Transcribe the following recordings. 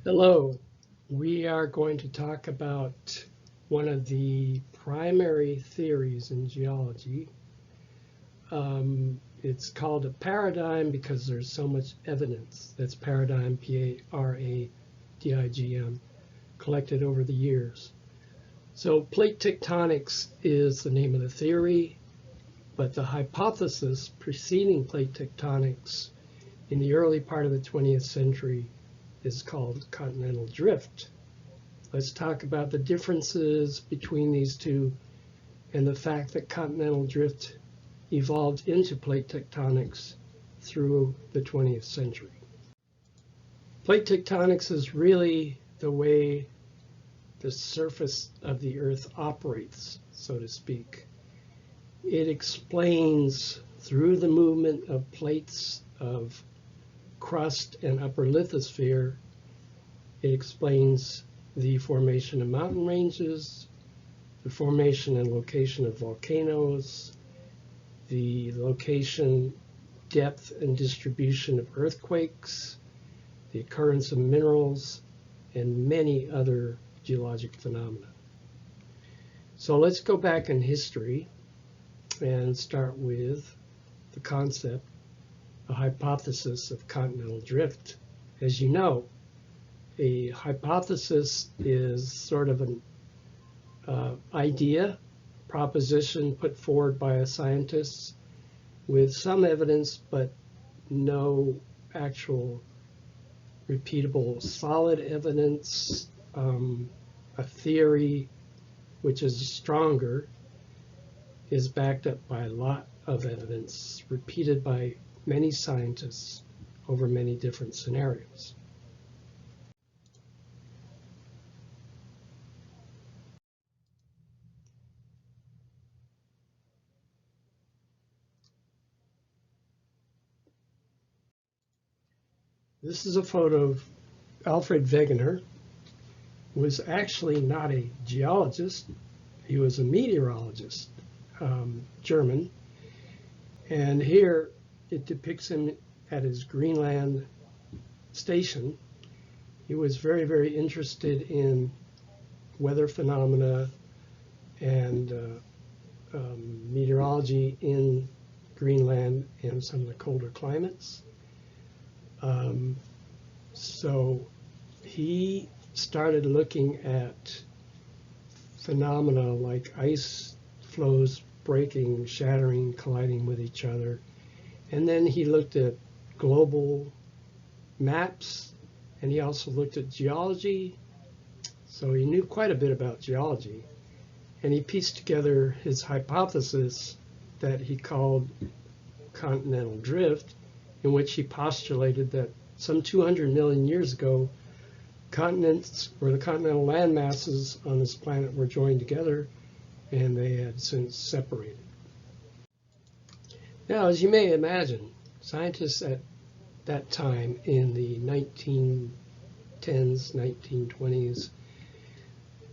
Hello, we are going to talk about one of the primary theories in geology. It's called a paradigm because there's so much evidence. That's paradigm, P-A-R-A-D-I-G-M, collected over the years. So plate tectonics is the name of the theory, but the hypothesis preceding plate tectonics in the early part of the 20th century is called continental drift. Let's talk about the differences between these two and the fact that continental drift evolved into plate tectonics through the 20th century. Plate tectonics is really the way the surface of the Earth operates, so to speak. It explains through the movement of plates of crust and upper lithosphere. It explains the formation of mountain ranges, the formation and location of volcanoes, the location, depth, and distribution of earthquakes, the occurrence of minerals, and many other geologic phenomena. So let's go back in history and start with the concept, a hypothesis of continental drift. As you know, a hypothesis is sort of an idea, proposition put forward by a scientist with some evidence but no actual repeatable solid evidence, a theory which is stronger, is backed up by a lot of evidence repeated by many scientists over many different scenarios. This is a photo of Alfred Wegener, who was actually not a geologist. He was a meteorologist, German. And here it depicts him at his Greenland station. He was very, very interested in weather phenomena and meteorology in Greenland and some of the colder climates. So he started looking at phenomena like ice flows breaking, shattering, colliding with each other. And then he looked at global maps, and he also looked at geology. So he knew quite a bit about geology. And he pieced together his hypothesis that he called continental drift, in which he postulated that some 200 million years ago, continents, or the continental land masses on this planet, were joined together, and they had since separated. Now, as you may imagine, scientists at that time in the 1910s, 1920s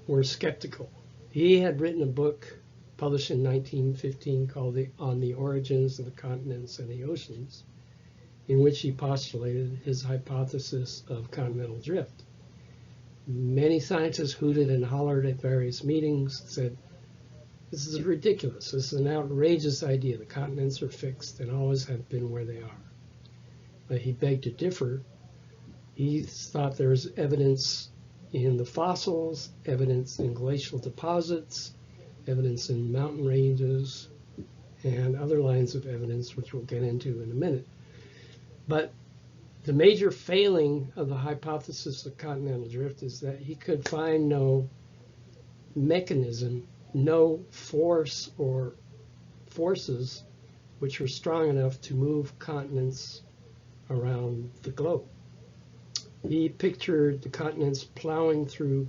were skeptical. He had written a book published in 1915 called On the Origins of the Continents and the Oceans, in which he postulated his hypothesis of continental drift. Many scientists hooted and hollered at various meetings, said, "This is ridiculous. This is an outrageous idea. The continents are fixed and always have been where they are." But he begged to differ. He thought there was evidence in the fossils, evidence in glacial deposits, evidence in mountain ranges, and other lines of evidence, which we'll get into in a minute. But the major failing of the hypothesis of continental drift is that he could find no mechanism, no force or forces which were strong enough to move continents around the globe. He pictured the continents plowing through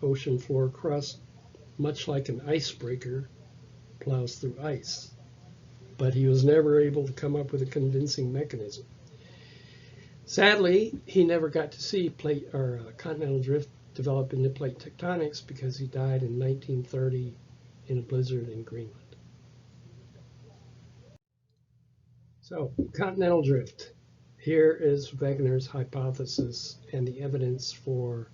ocean floor crust, much like an icebreaker plows through ice. But he was never able to come up with a convincing mechanism. Sadly, he never got to see continental drift develop into plate tectonics because he died in 1930 in a blizzard in Greenland. So, continental drift. Here is Wegener's hypothesis and the evidence for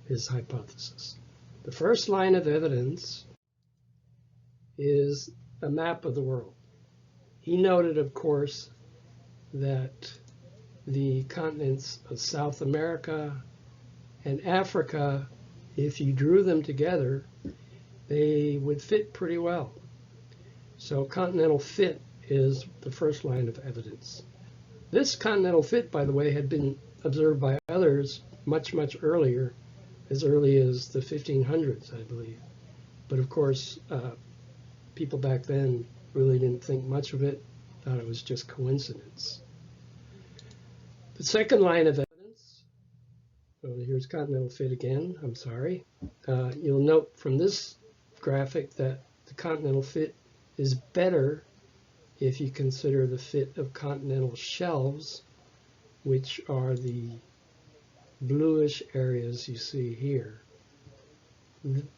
his hypothesis. The first line of evidence is a map of the world. He noted, of course, that the continents of South America and Africa, if you drew them together, they would fit pretty well. So continental fit is the first line of evidence. This continental fit, by the way, had been observed by others much, much earlier, as early as the 1500s, I believe. But of course, people back then really didn't think much of it, thought it was just coincidence. The second line of evidence, well, here's continental fit again, I'm sorry. You'll note from this graphic that the continental fit is better if you consider the fit of continental shelves, which are the bluish areas you see here.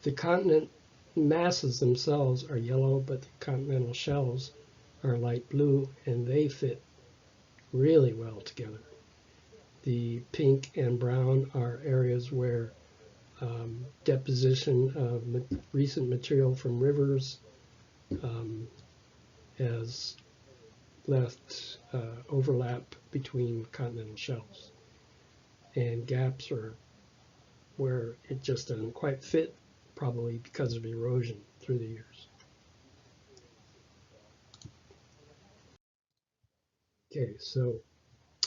The continent masses themselves are yellow, but the continental shelves are light blue, and they fit really well together. The pink and brown are areas where deposition of recent material from rivers has left overlap between continental shelves. And gaps are where it just doesn't quite fit, probably because of erosion through the years. Okay, so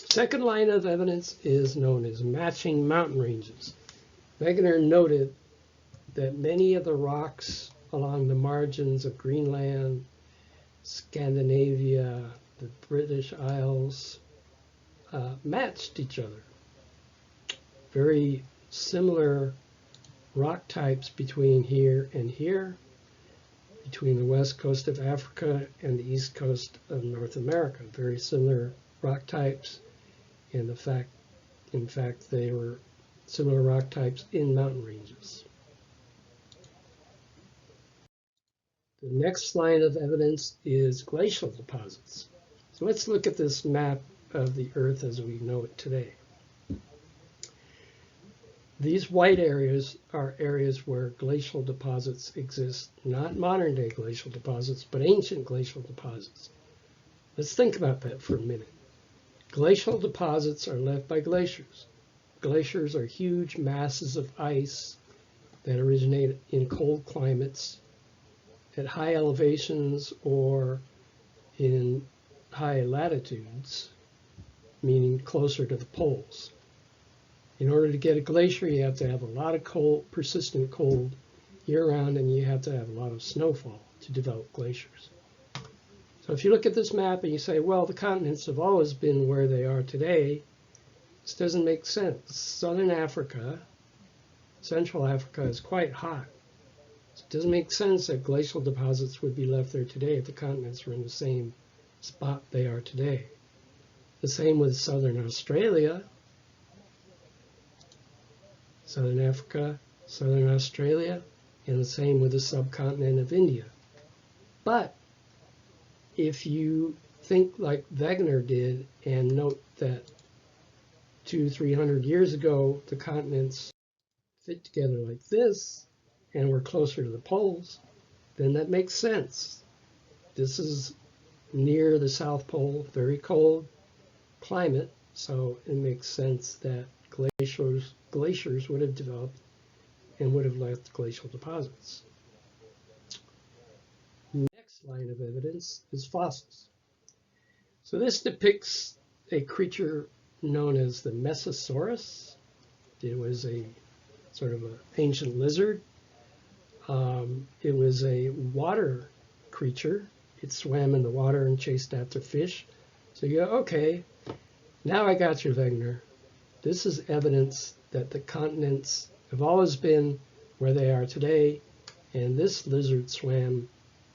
second line of evidence is known as matching mountain ranges. Wegener noted that many of the rocks along the margins of Greenland, Scandinavia, the British Isles matched each other. Very similar rock types between here and here, between the west coast of Africa and the east coast of North America. Very similar rock types, and in fact, they were similar rock types in mountain ranges. The next line of evidence is glacial deposits. So let's look at this map of the Earth as we know it today. These white areas are areas where glacial deposits exist, not modern day glacial deposits, but ancient glacial deposits. Let's think about that for a minute. Glacial deposits are left by glaciers. Glaciers are huge masses of ice that originate in cold climates at high elevations or in high latitudes, meaning closer to the poles. In order to get a glacier, you have to have a lot of cold, persistent cold year-round, and you have to have a lot of snowfall to develop glaciers. So if you look at this map and you say, well, the continents have always been where they are today, this doesn't make sense. Southern Africa, Central Africa is quite hot. So it doesn't make sense that glacial deposits would be left there today if the continents were in the same spot they are today. The same with Southern Australia, Southern Africa, Southern Australia, and the same with the subcontinent of India. But if you think like Wegener did and note that 200-300 years ago the continents fit together like this and we're closer to the poles, then that makes sense. This is near the South Pole, very cold climate, so it makes sense that glaciers would have developed and would have left glacial deposits. Next line of evidence is fossils. So this depicts a creature known as the Mesosaurus. It was a sort of an ancient lizard. It was a water creature. It swam in the water and chased after fish. So you go, okay, now I got you, Wegener. This is evidence that the continents have always been where they are today, and this lizard swam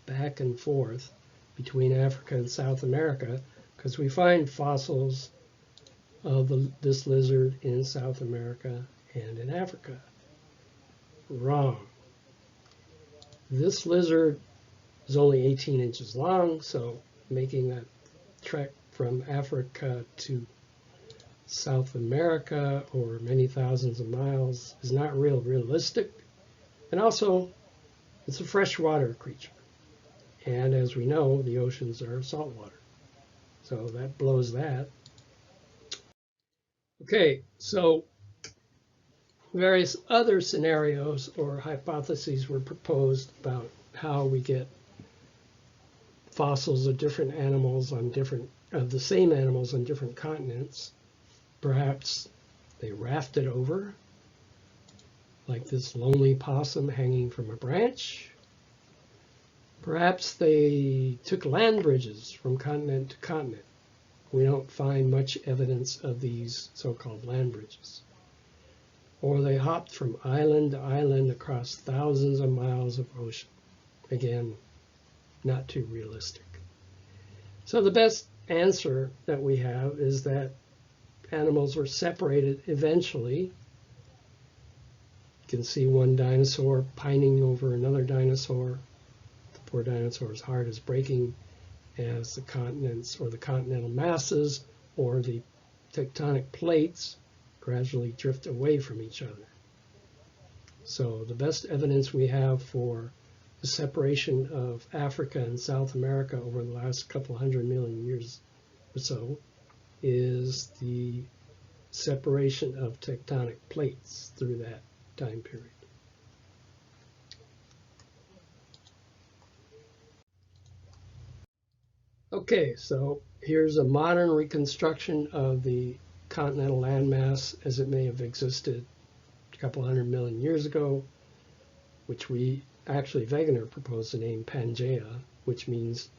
back and forth between Africa and South America, because we find fossils of this lizard in South America and in Africa. Wrong. This lizard is only 18 inches long, so making that trek from Africa to South America or many thousands of miles is not realistic. And also, it's a freshwater creature. And as we know, the oceans are saltwater. So that blows that. Okay, so various other scenarios or hypotheses were proposed about how we get fossils of different animals on the same animals on different continents. Perhaps they rafted over, like this lonely possum hanging from a branch. Perhaps they took land bridges from continent to continent. We don't find much evidence of these so-called land bridges. Or they hopped from island to island across thousands of miles of ocean. Again, not too realistic. So the best answer that we have is that animals were separated eventually. You can see one dinosaur pining over another dinosaur. The poor dinosaur's heart is breaking as the continents or the continental masses or the tectonic plates gradually drift away from each other. So the best evidence we have for the separation of Africa and South America over the last couple 100 million years or so is the separation of tectonic plates through that time period. Okay, so here's a modern reconstruction of the continental landmass as it may have existed a couple 100 million years ago, which Wegener proposed the name Pangaea, which means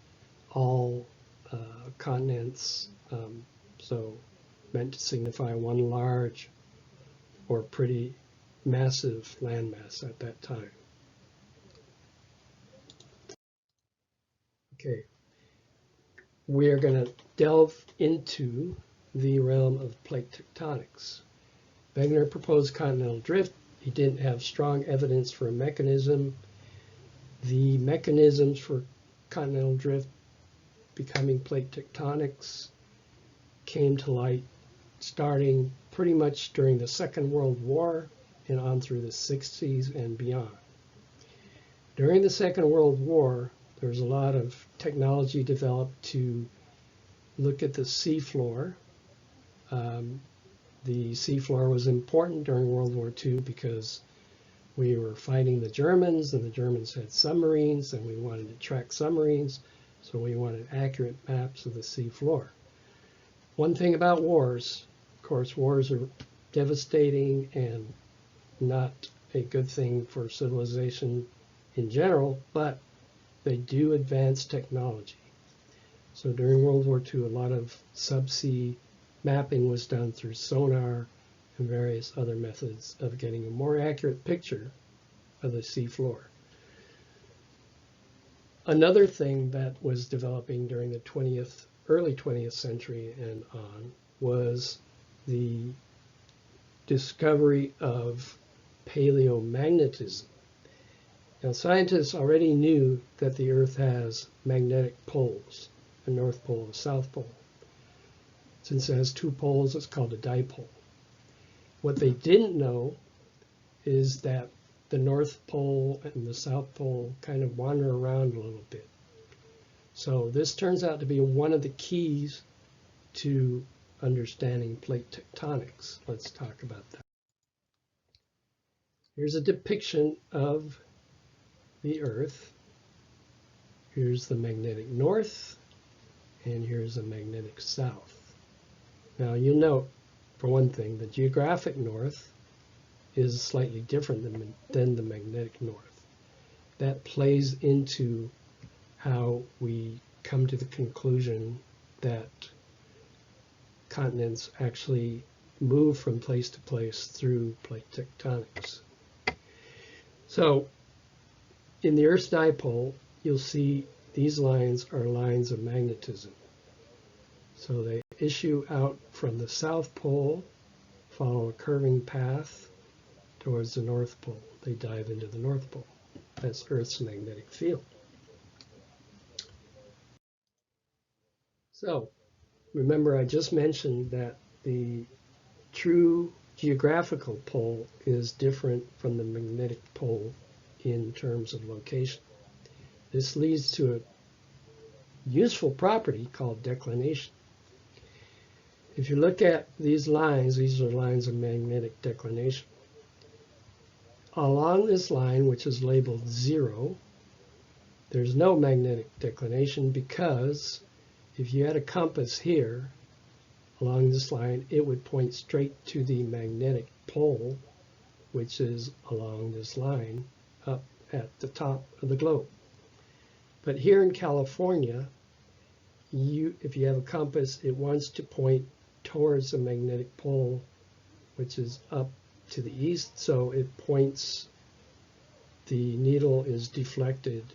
all continents, so meant to signify one large or pretty massive landmass at that time. Okay, we are going to delve into the realm of plate tectonics. Wegener proposed continental drift. He didn't have strong evidence for a mechanism. The mechanisms for continental drift becoming plate tectonics came to light starting pretty much during the Second World War and on through the 60s and beyond. During the Second World War, there was a lot of technology developed to look at the seafloor. The seafloor was important during World War II because we were fighting the Germans, and the Germans had submarines, and we wanted to track submarines, so we wanted accurate maps of the seafloor. One thing about wars, of course, wars are devastating and not a good thing for civilization in general, but they do advance technology. So during World War II, a lot of subsea mapping was done through sonar and various other methods of getting a more accurate picture of the seafloor. Another thing that was developing during the early 20th century and on was the discovery of paleomagnetism. Now, scientists already knew that the Earth has magnetic poles, a North Pole and a South Pole. Since it has two poles, it's called a dipole. What they didn't know is that the North Pole and the South Pole kind of wander around a little bit. So this turns out to be one of the keys to understanding plate tectonics. Let's talk about that. Here's a depiction of the Earth. Here's the magnetic north, and here's the magnetic south. Now you'll note, for one thing, the geographic north is slightly different than the magnetic north. That plays into how we come to the conclusion that continents actually move from place to place through plate tectonics. So in the Earth's dipole, you'll see these lines are lines of magnetism. So they issue out from the South Pole, follow a curving path towards the North Pole. They dive into the North Pole. That's Earth's magnetic field. So remember, I just mentioned that the true geographical pole is different from the magnetic pole in terms of location. This leads to a useful property called declination. If you look at these lines, these are lines of magnetic declination. Along this line, which is labeled 0, there's no magnetic declination, because if you had a compass here along this line, it would point straight to the magnetic pole, which is along this line up at the top of the globe. But here in California, if you have a compass, it wants to point towards the magnetic pole, which is up to the east, so it points, the needle is deflected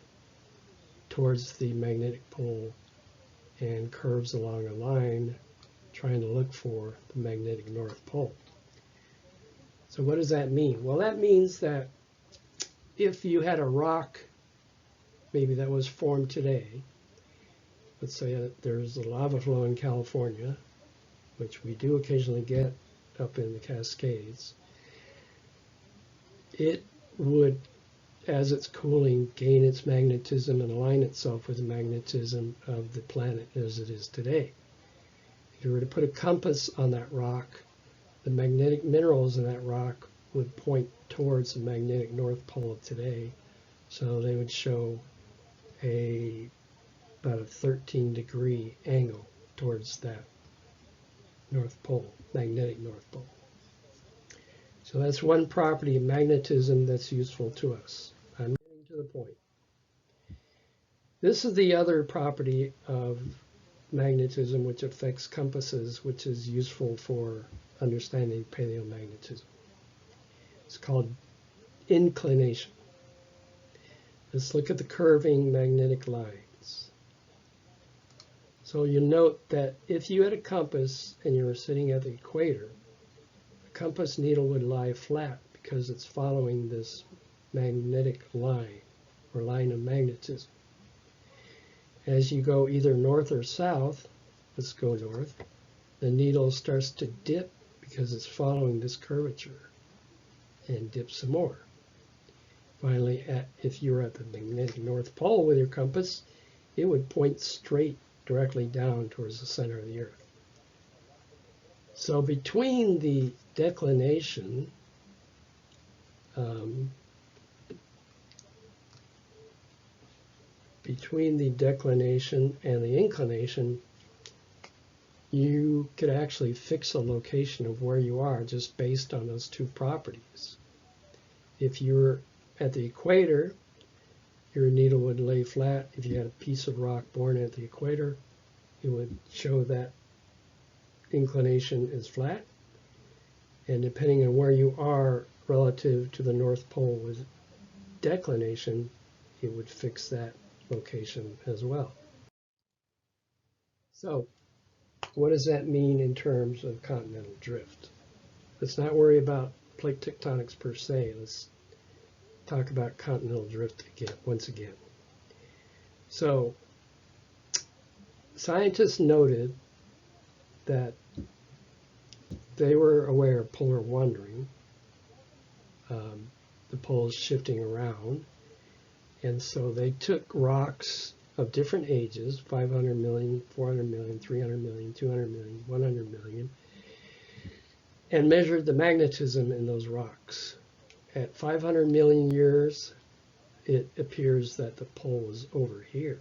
towards the magnetic pole and curves along a line trying to look for the magnetic North Pole. So what does that mean? Well, that means that if you had a rock, maybe that was formed today, let's say that there's a lava flow in California, which we do occasionally get up in the Cascades, it would, as it's cooling, gain its magnetism and align itself with the magnetism of the planet as it is today. If you were to put a compass on that rock, the magnetic minerals in that rock would point towards the magnetic North Pole of today, so they would show about a 13-degree angle towards that North Pole, magnetic North Pole. So that's one property of magnetism that's useful to us. I'm getting to the point. This is the other property of magnetism which affects compasses, which is useful for understanding paleomagnetism. It's called inclination. Let's look at the curving magnetic lines. So you'll note that if you had a compass and you were sitting at the equator, the compass needle would lie flat because it's following this magnetic line or line of magnetism. As you go either north or south, let's go north, the needle starts to dip because it's following this curvature, and dip some more. Finally, if you were at the magnetic North Pole with your compass, it would point straight directly down towards the center of the Earth. So between the declination and the inclination, you could actually fix the location of where you are just based on those two properties. If you were at the equator, your needle would lay flat. If you had a piece of rock born at the equator, it would show that inclination is flat. And depending on where you are relative to the North Pole with declination, it would fix that location as well. So what does that mean in terms of continental drift? Let's not worry about plate tectonics per se. Let's talk about continental drift once again. So scientists noted that they were aware of polar wandering, the poles shifting around, and so they took rocks of different ages, 500 million, 400 million, 300 million, 200 million, 100 million, and measured the magnetism in those rocks. At 500 million years, it appears that the pole is over here,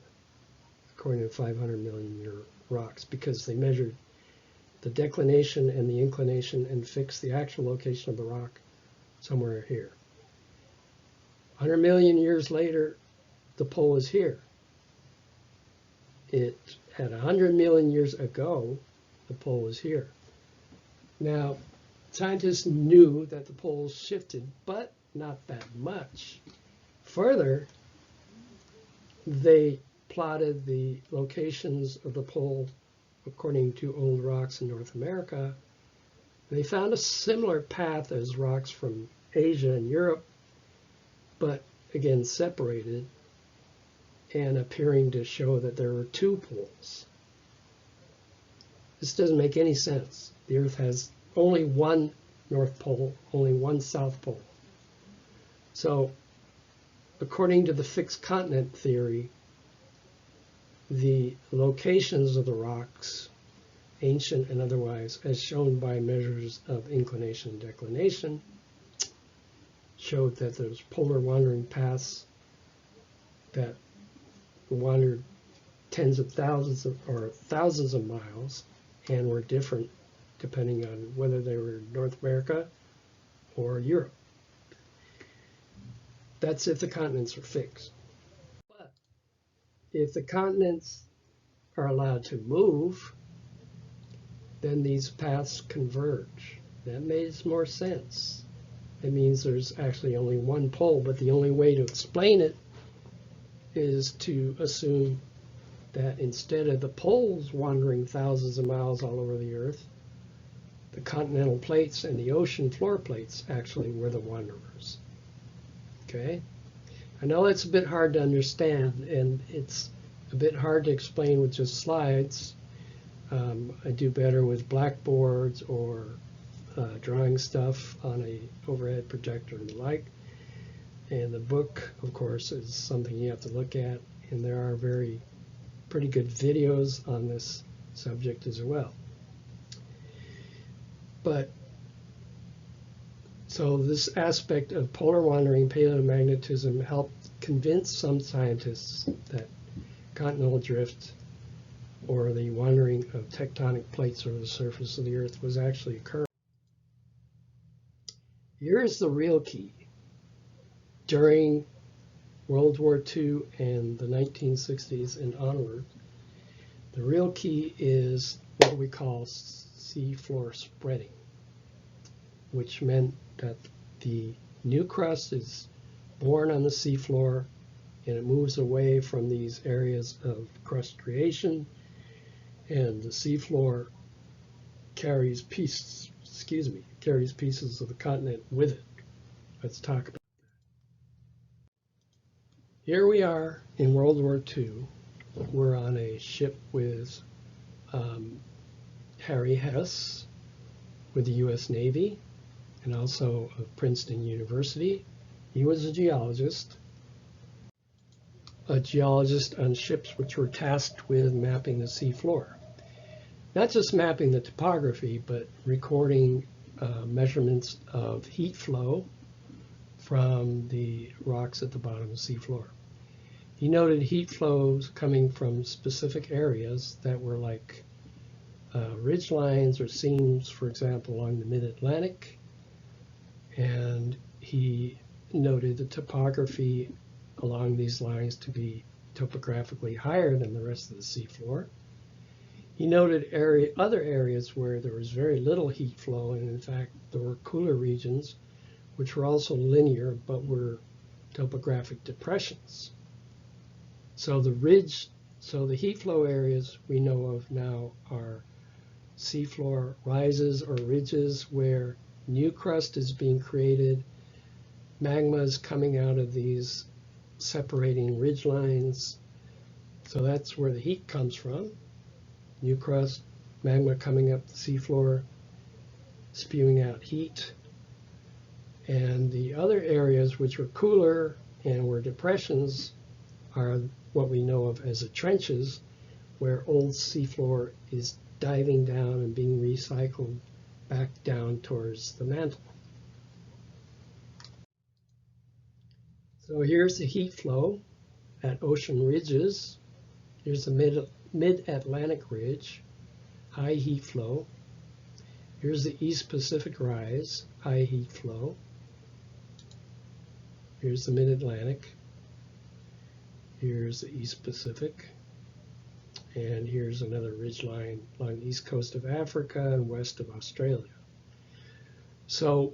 according to 500 million year rocks, because they measured the declination and the inclination and fixed the actual location of the rock somewhere here. 100 million years later, the pole is here. At 100 million years ago, the pole was here. Now, scientists knew that the poles shifted, but not that much. Further, they plotted the locations of the pole according to old rocks in North America. They found a similar path as rocks from Asia and Europe, but again separated and appearing to show that there are two poles. This doesn't make any sense. The Earth has only one North Pole, only one South Pole. So according to the fixed continent theory, the locations of the rocks, ancient and otherwise, as shown by measures of inclination and declination, showed that there's polar wandering paths that wandered tens of thousands of, or thousands of miles and were different depending on whether they were North America or Europe. That's if the continents are fixed. But if the continents are allowed to move, then these paths converge. That makes more sense. It means there's actually only one pole, but the only way to explain it is to assume that instead of the poles wandering thousands of miles all over the Earth, the continental plates and the ocean floor plates actually were the wanderers. Okay? I know it's a bit hard to understand, and it's a bit hard to explain with just slides. I do better with blackboards or drawing stuff on a overhead projector and the like. And the book, of course, is something you have to look at, and there are pretty good videos on this subject as well. But so this aspect of polar wandering paleomagnetism helped convince some scientists that continental drift, or the wandering of tectonic plates over the surface of the Earth, was actually occurring. Here's the real key. During World War II and the 1960s and onward, the real key is what we call seafloor spreading, which meant that the new crust is born on the seafloor and it moves away from these areas of crust creation, and the seafloor carries pieces of the continent with it. Let's talk about that. Here we are in World War II. We're on a ship with Harry Hess with the U.S. Navy and also of Princeton University. He was a geologist on ships which were tasked with mapping the seafloor. Not just mapping the topography, but recording measurements of heat flow from the rocks at the bottom of the seafloor. He noted heat flows coming from specific areas that were like ridge lines or seams, for example, along the mid-Atlantic. And he noted the topography along these lines to be topographically higher than the rest of the seafloor. He noted other areas where there was very little heat flow, and in fact there were cooler regions which were also linear but were topographic depressions. So the heat flow areas we know of now are seafloor rises or ridges where new crust is being created, magma is coming out of these separating ridge lines. So that's where the heat comes from. New crust, magma coming up the seafloor, spewing out heat. And the other areas which were cooler and were depressions are what we know of as the trenches, where old seafloor is diving down and being recycled back down towards the mantle. So here's the heat flow at ocean ridges. Here's the mid-Atlantic ridge, high heat flow. Here's the East Pacific rise, high heat flow. Here's the mid-Atlantic. Here's the East Pacific. And here's another ridge line along the east coast of Africa and west of Australia. So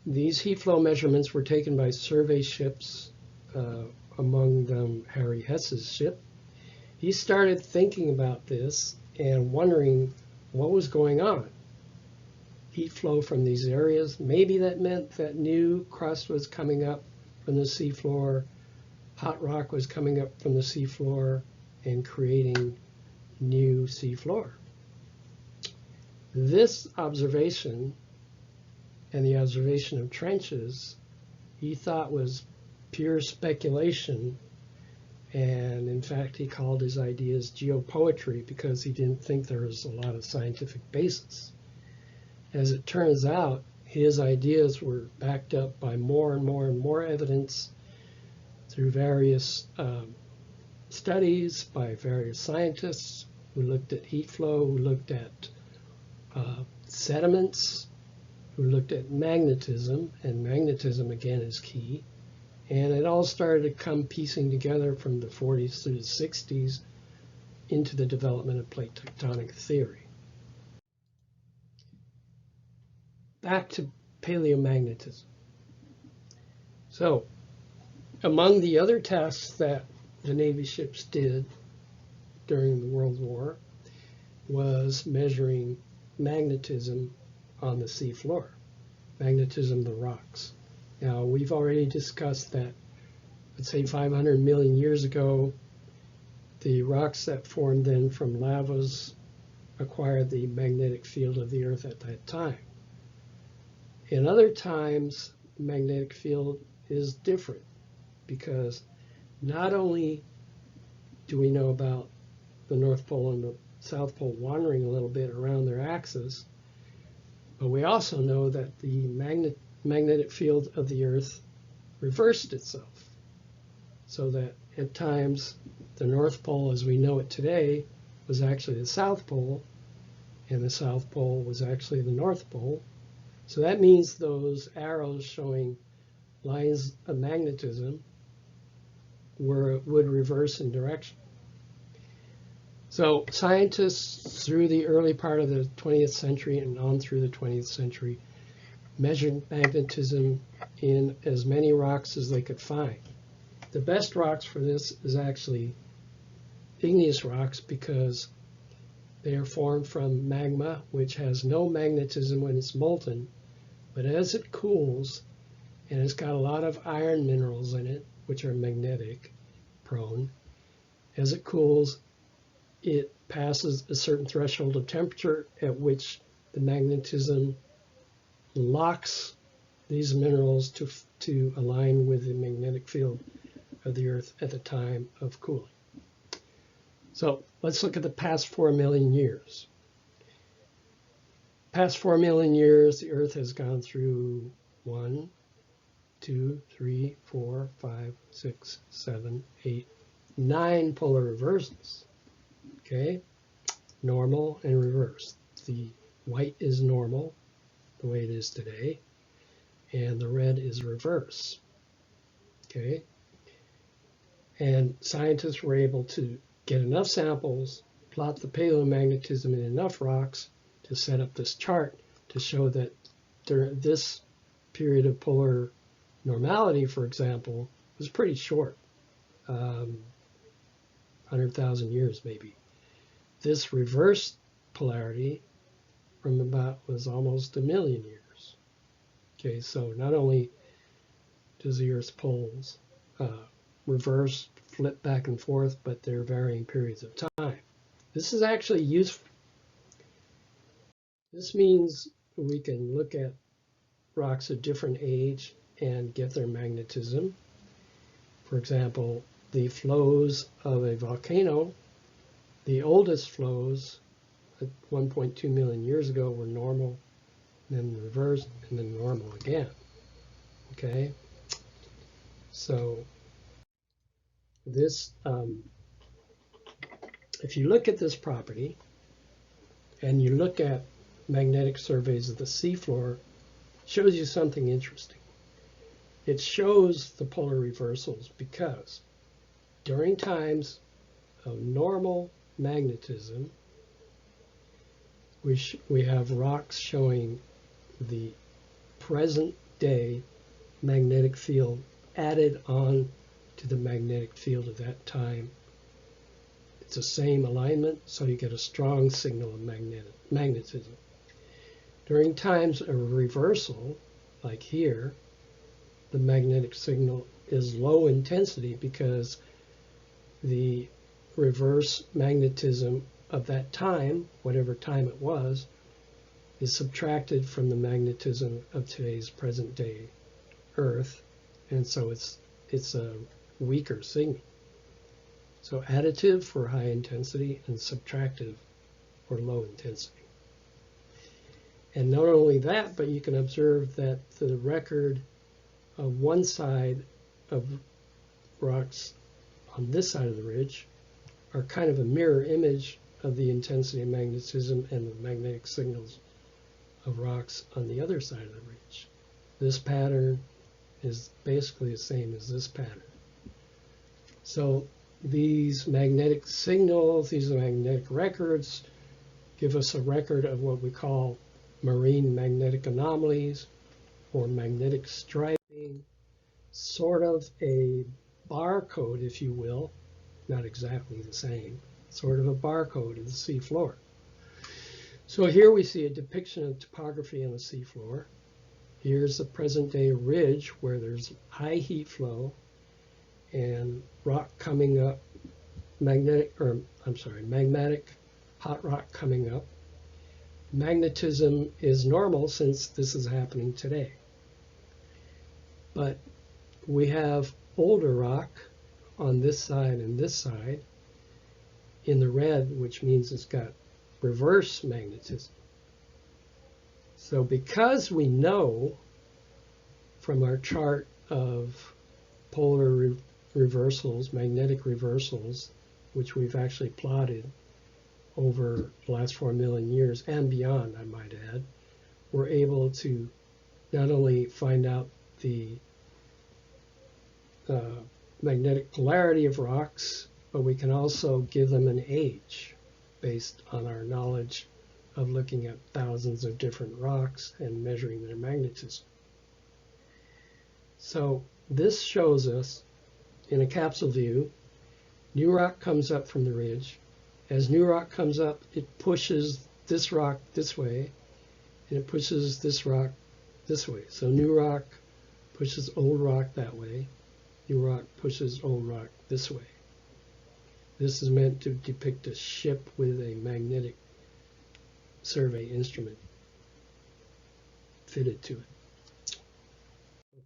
these heat flow measurements were taken by survey ships, among them Harry Hess's ship. He started thinking about this and wondering what was going on. Heat flow from these areas, maybe that meant that new crust was coming up from the seafloor, hot rock was coming up from the seafloor and creating new seafloor. This observation and the observation of trenches he thought was pure speculation, and in fact he called his ideas geopoetry because he didn't think there was a lot of scientific basis. As it turns out, his ideas were backed up by more and more and more evidence through various studies by various scientists who looked at heat flow, who looked at sediments, who looked at magnetism, and magnetism again is key. And it all started to come piecing together from the 40s through the 60s into the development of plate tectonic theory. Back to paleomagnetism. So, among the other tasks that the Navy ships did during the World War was measuring magnetism on the seafloor, magnetism of the rocks. Now, we've already discussed that, let's say 500 million years ago, the rocks that formed then from lavas acquired the magnetic field of the Earth at that time. In other times, the magnetic field is different because not only do we know about the North Pole and the South Pole wandering a little bit around their axis, but we also know that the magnetic field of the Earth reversed itself, so that at times the North Pole as we know it today was actually the South Pole, and the South Pole was actually the North Pole. So that means those arrows showing lines of magnetism would reverse in direction. So scientists through the early part of the 20th century and on through the 20th century measured magnetism in as many rocks as they could find. The best rocks for this is actually igneous rocks because they are formed from magma, which has no magnetism when it's molten, but as it cools, and it's got a lot of iron minerals in it, which are magnetic prone, as it cools, it passes a certain threshold of temperature at which the magnetism locks these minerals to align with the magnetic field of the Earth at the time of cooling. So let's look at the past 4 million years. Past 4 million years, the Earth has gone through 1, 2, 3, 4, 5, 6, 7, 8, 9 polar reversals. Okay, normal and reverse. The white is normal, the way it is today, and the red is reverse. Okay, and scientists were able to get enough samples, plot the paleomagnetism in enough rocks to set up this chart to show that this period of polar normality, for example, was pretty short, 100,000 years maybe. This reverse polarity from about was almost 1 million years. Okay, so not only does the Earth's poles reverse, flip back and forth, but they're varying periods of time. This is actually useful. This means we can look at rocks of different age and get their magnetism. For example, the flows of a volcano, the oldest flows at 1.2 million years ago were normal, then reversed, and then normal again. Okay, so this, if you look at this property and you look at magnetic surveys of the seafloor, it shows you something interesting. It shows the polar reversals because during times of normal magnetism, we have rocks showing the present day magnetic field added on to the magnetic field of that time. It's the same alignment, so you get a strong signal of magnetism. During times of reversal, like here, the magnetic signal is low intensity because the reverse magnetism of that time, whatever time it was is subtracted from the magnetism of today's present day Earth, and so it's a weaker signal. So additive for high intensity and subtractive for low intensity. And not only that, but you can observe that the record of one side of rocks on this side of the ridge are kind of a mirror image of the intensity of magnetism and the magnetic signals of rocks on the other side of the ridge. This pattern is basically the same as this pattern. So these magnetic signals, these magnetic records, give us a record of what we call marine magnetic anomalies or magnetic striping, sort of a barcode, if you will, not exactly the same, sort of a barcode of the seafloor. So here we see a depiction of topography on the seafloor. Here's the present day ridge where there's high heat flow and rock coming up, magmatic hot rock coming up. Magnetism is normal since this is happening today. But we have older rock on this side and this side in the red, which means it's got reverse magnetism. So because we know from our chart of polar reversals, magnetic reversals, which we've actually plotted over the last 4 million years and beyond, I might add, we're able to not only find out the magnetic polarity of rocks, but we can also give them an age based on our knowledge of looking at thousands of different rocks and measuring their magnetism. So this shows us in a capsule view, new rock comes up from the ridge. As new rock comes up, it pushes this rock this way, and it pushes this rock this way. So new rock pushes old rock that way. New rock pushes old rock this way. This is meant to depict a ship with a magnetic survey instrument fitted to it.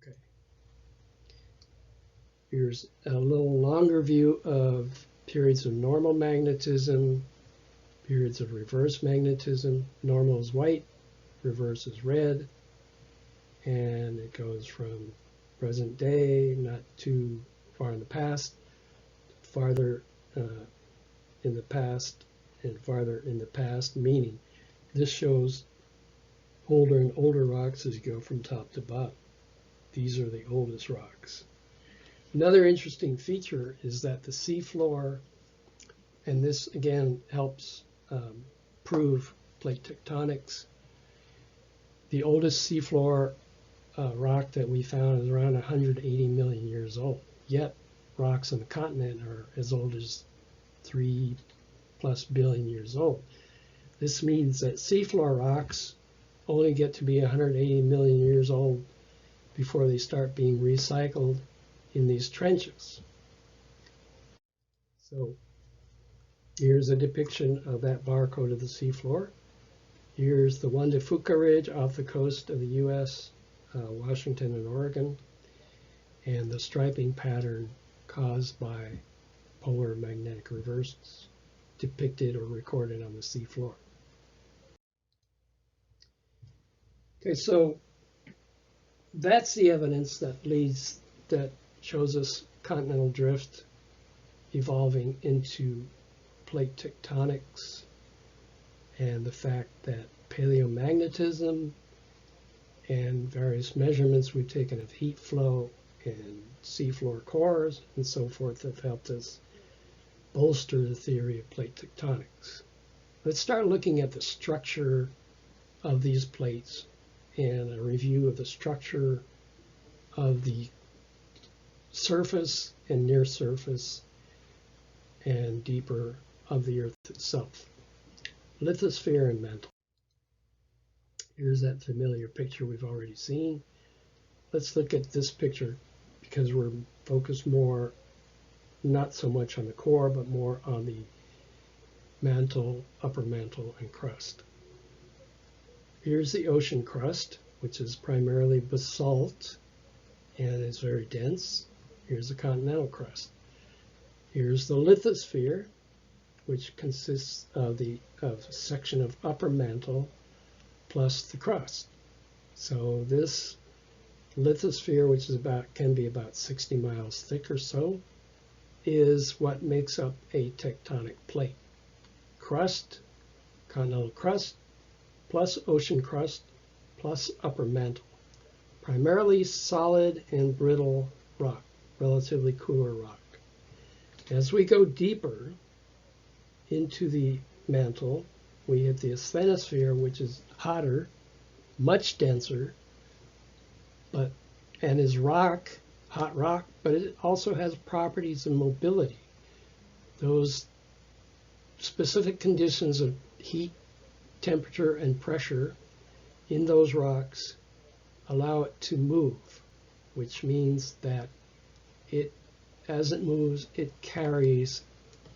Okay. Here's a little longer view of periods of normal magnetism, periods of reverse magnetism. Normal is white, reverse is red, and it goes from present day, not too far in the past, farther in the past, and farther in the past, meaning this shows older and older rocks as you go from top to bottom. These are the oldest rocks. Another interesting feature is that the seafloor, and this again helps prove plate tectonics, the oldest seafloor rock that we found is around 180 million years old. Yet rocks on the continent are as old as 3+ billion years old. This means that seafloor rocks only get to be 180 million years old before they start being recycled in these trenches. So here's a depiction of that barcode of the seafloor. Here's the Juan de Fuca Ridge off the coast of the US, Washington and Oregon, and the striping pattern caused by polar magnetic reversals depicted or recorded on the seafloor. Okay, so that's the evidence that shows us continental drift evolving into plate tectonics, and the fact that paleomagnetism and various measurements we've taken of heat flow and seafloor cores and so forth have helped us bolster the theory of plate tectonics. Let's start looking at the structure of these plates and a review of the structure of the surface and near surface and deeper of the Earth itself. Lithosphere and mantle. Here's that familiar picture we've already seen. Let's look at this picture because we're focused more, not so much on the core, but more on the mantle, upper mantle, and crust. Here's the ocean crust, which is primarily basalt and is very dense. Here's the continental crust. Here's the lithosphere, which consists of a section of upper mantle plus the crust. So this lithosphere, which is can be about 60 miles thick or so, is what makes up a tectonic plate. Crust, continental crust, plus ocean crust, plus upper mantle. Primarily solid and brittle rock, relatively cooler rock. As we go deeper into the mantle, we hit the asthenosphere, which is hotter, much denser, and is hot rock, but it also has properties of mobility. Those specific conditions of heat, temperature, and pressure in those rocks allow it to move, which means that as it moves, it carries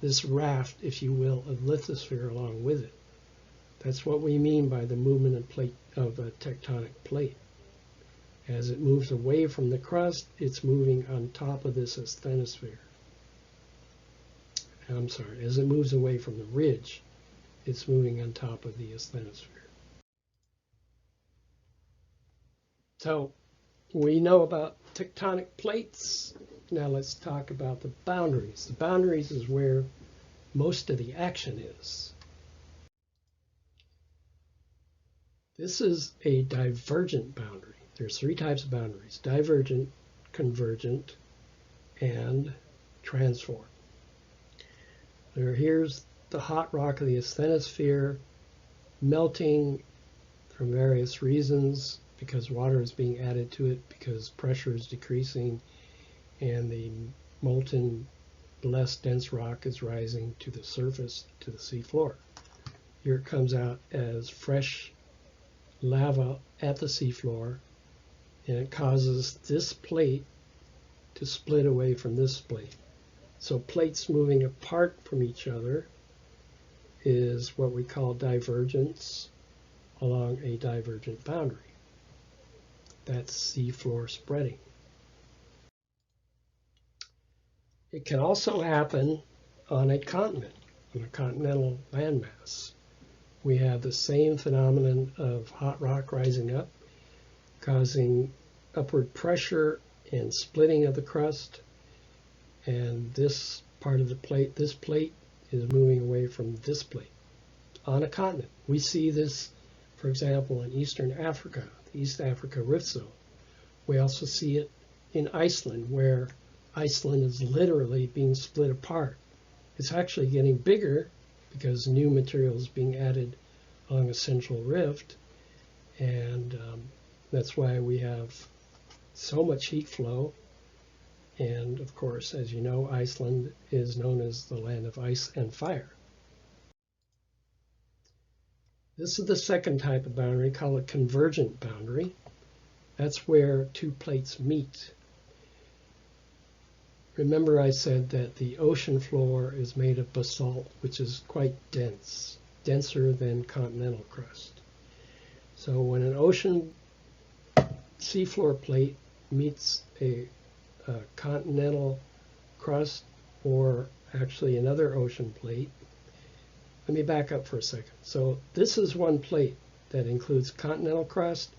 this raft, if you will, of lithosphere along with it. That's what we mean by the movement of a tectonic plate. As it moves away from the crust, it's moving on top of this asthenosphere. I'm sorry, as it moves away from the ridge, it's moving on top of the asthenosphere. So we know about tectonic plates. Now let's talk about the boundaries. The boundaries is where most of the action is. This is a divergent boundary. There's three types of boundaries: divergent, convergent, and transform. Here's the hot rock of the asthenosphere melting from various reasons, because water is being added to it, because pressure is decreasing, and the molten, less dense rock is rising to the surface, to the seafloor. Here it comes out as fresh lava at the seafloor, and it causes this plate to split away from this plate. So plates moving apart from each other is what we call divergence along a divergent boundary. That's seafloor spreading. It can also happen on a continent, on a continental landmass. We have the same phenomenon of hot rock rising up, causing upward pressure and splitting of the crust. And this part of the plate, this plate, is moving away from this plate on a continent. We see this, for example, in Eastern Africa, the East Africa Rift Zone. We also see it in Iceland, where Iceland is literally being split apart. It's actually getting bigger because new material is being added along a central rift, and that's why we have so much heat flow. And of course, as you know, Iceland is known as the land of ice and fire. This is the second type of boundary, called a convergent boundary. That's where two plates meet. Remember I said that the ocean floor is made of basalt, which is quite dense, denser than continental crust. So when an ocean seafloor plate meets a continental crust, or actually another ocean plate. Let me back up for a second. So this is one plate that includes continental crust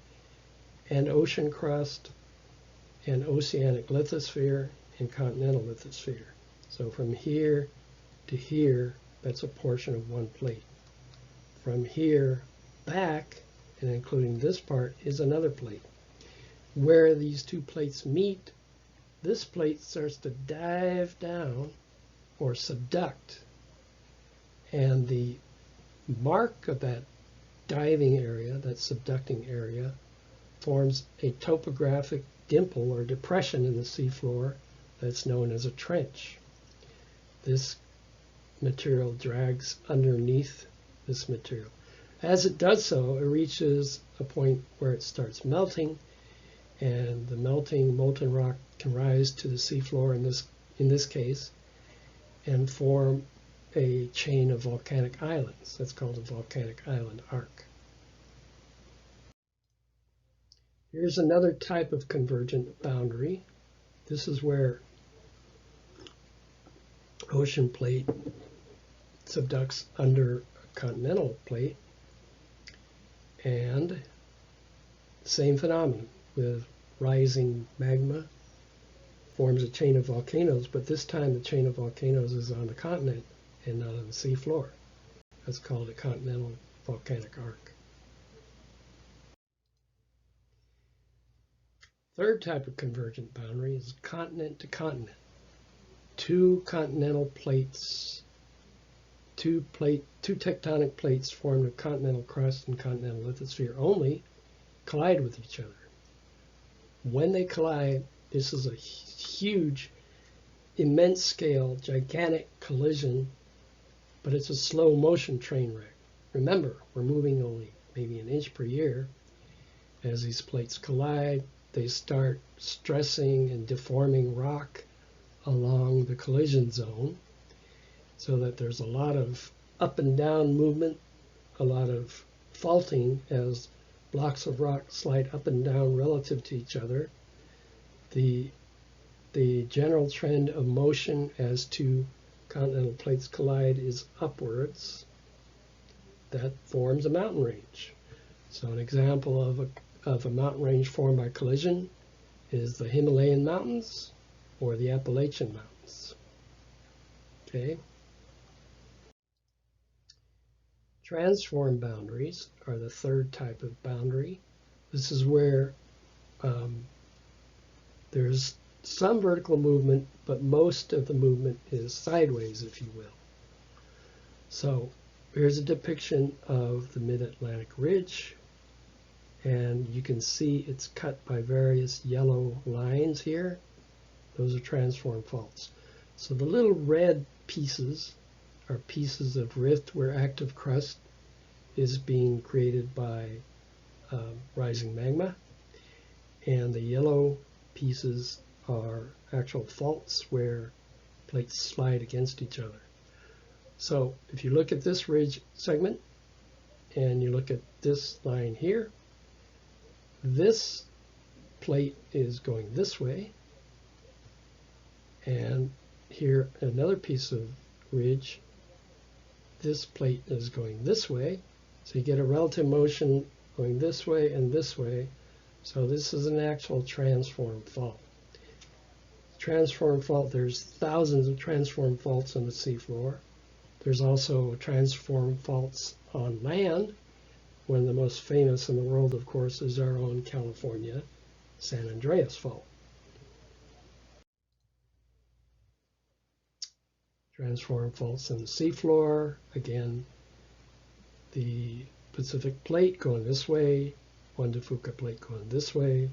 and ocean crust and oceanic lithosphere and continental lithosphere. So from here to here, that's a portion of one plate. From here back, and including this part, is another plate. Where these two plates meet, this plate starts to dive down or subduct, and the mark of that diving area, that subducting area, forms a topographic dimple or depression in the seafloor that's known as a trench. This material drags underneath this material. As it does so, it reaches a point where it starts melting, and the melting molten rock can rise to the seafloor in this case and form a chain of volcanic islands. That's called a volcanic island arc. Here's another type of convergent boundary. This is where ocean plate subducts under a continental plate, and same phenomenon with rising magma forms a chain of volcanoes, but this time the chain of volcanoes is on the continent and not on the seafloor. That's called a continental volcanic arc. Third type of convergent boundary is continent to continent. Two continental plates, two tectonic plates formed of continental crust and continental lithosphere only collide with each other. When they collide, this is a huge, immense scale, gigantic collision, but it's a slow motion train wreck. Remember, we're moving only maybe an inch per year. As these plates collide, they start stressing and deforming rock along the collision zone, so that there's a lot of up and down movement, a lot of faulting as blocks of rock slide up and down relative to each other. The general trend of motion as two continental plates collide is upwards. That forms a mountain range. So an example of a mountain range formed by collision is the Himalayan mountains or the Appalachian mountains. Okay. Transform boundaries are the third type of boundary. This is where there's some vertical movement, but most of the movement is sideways, if you will. So here's a depiction of the Mid-Atlantic Ridge, and you can see it's cut by various yellow lines here. Those are transform faults. So the little red pieces are pieces of rift where active crust is being created by rising magma, and the yellow pieces are actual faults where plates slide against each other. So if you look at this ridge segment and you look at this line here, this plate is going this way, and here another piece of ridge, this plate is going this way, so you get a relative motion going this way and this way. So this is an actual transform fault. Transform fault, there's thousands of transform faults on the seafloor. There's also transform faults on land. One of the most famous in the world, of course, is our own California San Andreas fault. Transform faults in the seafloor, again, the Pacific plate going this way, Juan de Fuca plate going this way,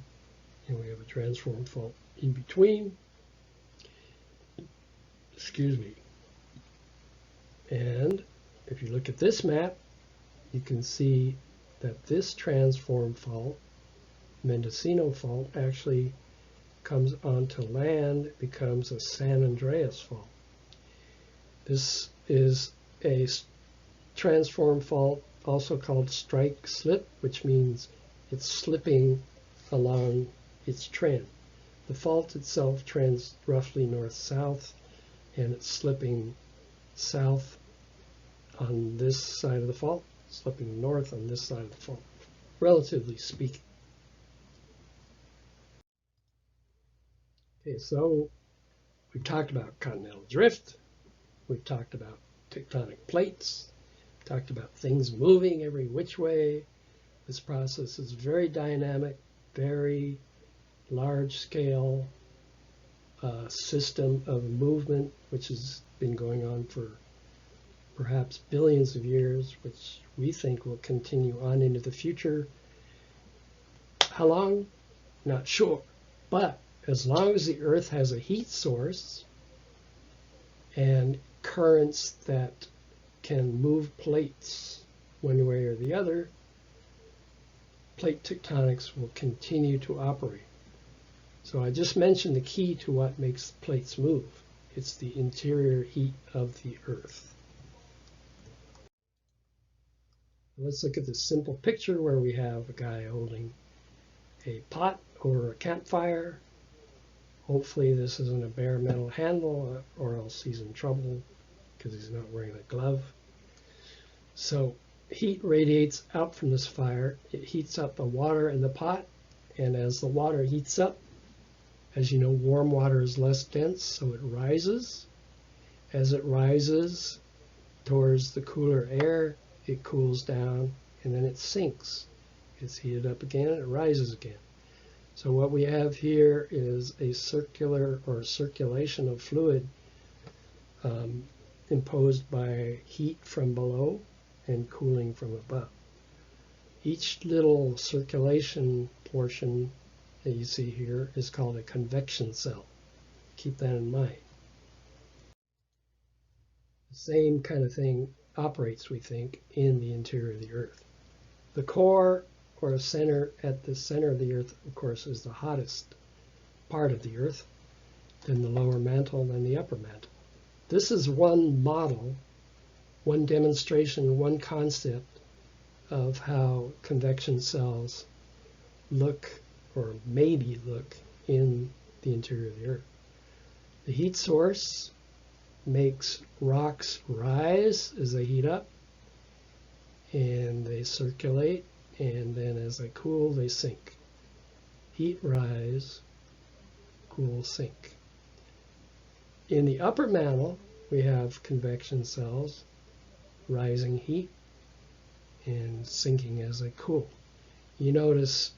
and we have a transform fault in between. Excuse me. And if you look at this map, you can see that this transform fault, Mendocino fault, actually comes onto land, becomes a San Andreas fault. This is a transform fault, also called strike slip, which means it's slipping along its trend. The fault itself trends roughly north-south, and it's slipping south on this side of the fault, slipping north on this side of the fault, relatively speaking. Okay, so we've talked about continental drift, we've talked about tectonic plates, talked about things moving every which way. This process is very dynamic, very large-scale system of movement, which has been going on for perhaps billions of years, which we think will continue on into the future. How long? Not sure. But as long as the Earth has a heat source and currents that can move plates one way or the other, plate tectonics will continue to operate. So I just mentioned the key to what makes plates move. It's the interior heat of the Earth. Let's look at this simple picture where we have a guy holding a pot over a campfire. Hopefully this isn't a bare metal handle, or else he's in trouble because he's not wearing a glove. So heat radiates out from this fire. It heats up the water in the pot, and as the water heats up, as you know, warm water is less dense, so it rises. As it rises towards the cooler air, it cools down, and then it sinks. It's heated up again, and it rises again. So what we have here is a circulation of fluid imposed by heat from below and cooling from above. Each little circulation portion that you see here is called a convection cell. Keep that in mind. The same kind of thing operates, we think, in the interior of the Earth. The core, or center, at the center of the Earth, of course, is the hottest part of the Earth, then the lower mantle, then the upper mantle. This is one model, one demonstration, one concept of how convection cells look, or maybe look, in the interior of the Earth. The heat source makes rocks rise as they heat up, and they circulate, and then as they cool, they sink. Heat rise, cool, sink. In the upper mantle, we have convection cells, rising heat, and sinking as they cool. You notice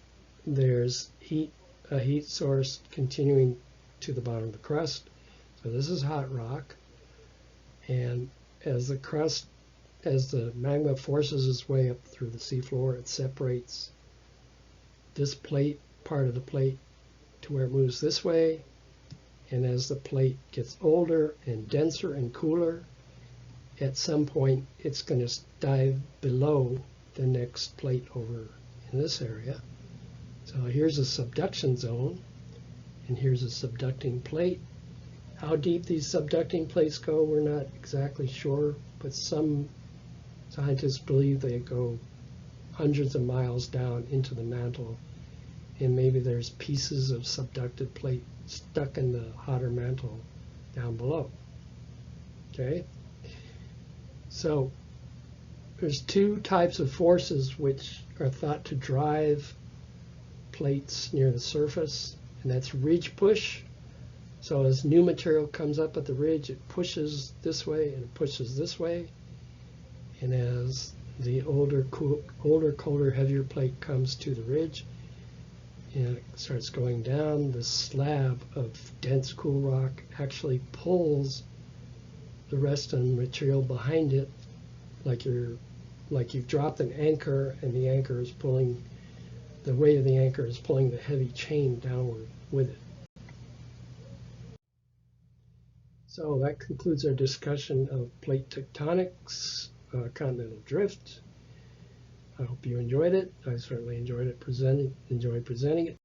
there's a heat source continuing to the bottom of the crust. So this is hot rock, and as the magma forces its way up through the seafloor, it separates this plate, part of the plate, to where it moves this way. And as the plate gets older and denser and cooler, at some point it's going to dive below the next plate over in this area. So here's a subduction zone, and here's a subducting plate. How deep these subducting plates go, we're not exactly sure, but some scientists believe they go hundreds of miles down into the mantle, and maybe there's pieces of subducted plate stuck in the hotter mantle down below. Okay? So there's two types of forces which are thought to drive plates near the surface, and that's ridge push. So as new material comes up at the ridge, it pushes this way and it pushes this way. And as the older, colder, heavier plate comes to the ridge and it starts going down, the slab of dense, cool rock actually pulls the rest of the material behind it, like you've dropped an anchor, and the anchor is pulling, the weight of the anchor is pulling the heavy chain downward with it. So that concludes our discussion of plate tectonics, continental drift. I hope you enjoyed it. I certainly enjoyed presenting it.